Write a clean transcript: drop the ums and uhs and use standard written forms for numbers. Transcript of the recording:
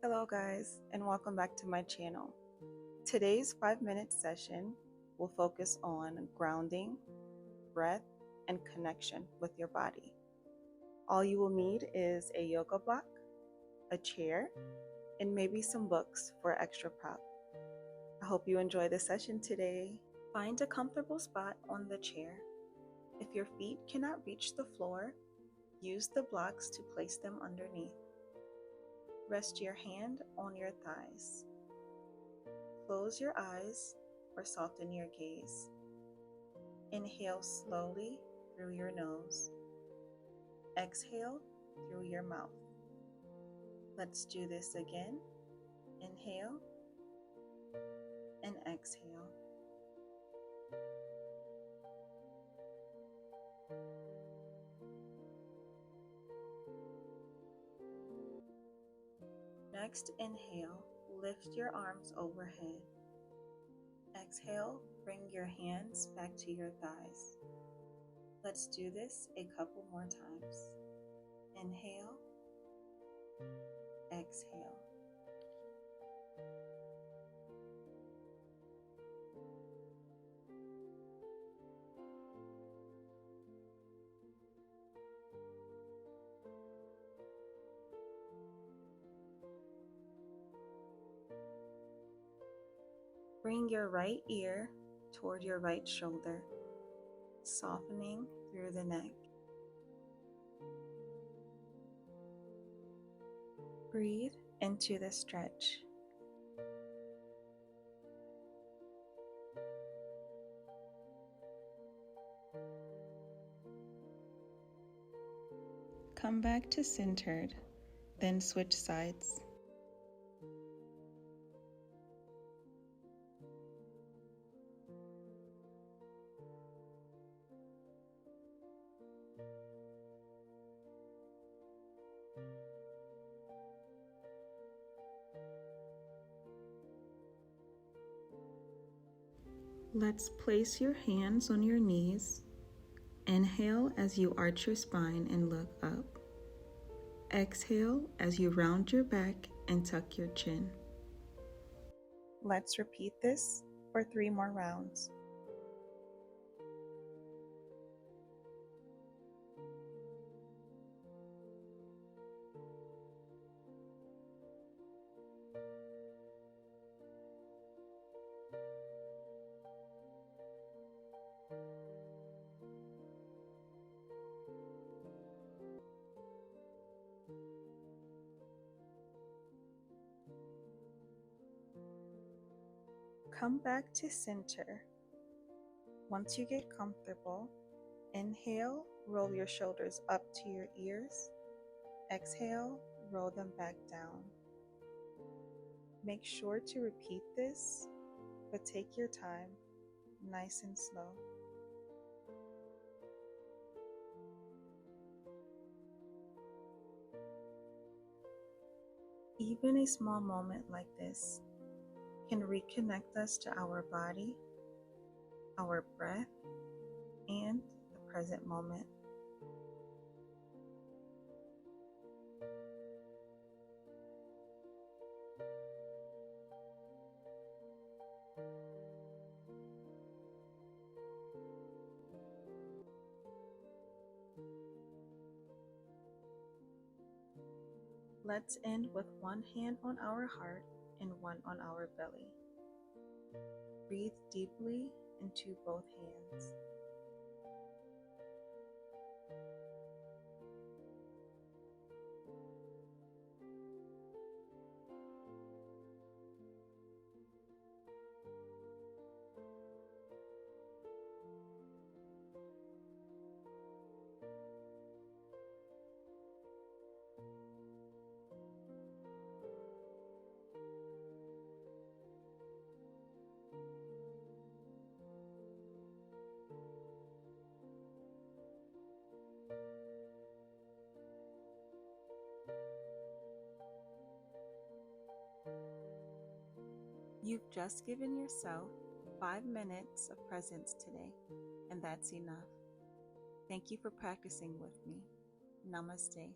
Hello guys, and welcome back to my channel. Today's 5-minute session will focus on grounding, breath, and connection with your body. All you will need is a yoga block, a chair, and maybe some books for extra prop. I hope you enjoy the session today. Find a comfortable spot on the chair. If your feet cannot reach the floor, use the blocks to place them underneath. Rest your hand on your thighs. Close your eyes or soften your gaze. Inhale slowly through your nose. Exhale through your mouth. Let's do this again. Inhale and exhale. Next, inhale, lift your arms overhead. Exhale, bring your hands back to your thighs. Let's do this a couple more times. Inhale, exhale. Bring your right ear toward your right shoulder, softening through the neck. Breathe into the stretch. Come back to centered, then switch sides. Let's place your hands on your knees. Inhale as you arch your spine and look up. Exhale as you round your back and tuck your chin. Let's repeat this for 3 more rounds. Come back to center. Once you get comfortable, inhale, roll your shoulders up to your ears. Exhale, roll them back down. Make sure to repeat this, but take your time, nice and slow. Even a small moment like this can reconnect us to our body, our breath, and the present moment. Let's end with one hand on our heart and one on our belly. Breathe deeply into both hands. You've just given yourself 5 minutes of presence today, and that's enough. Thank you for practicing with me. Namaste.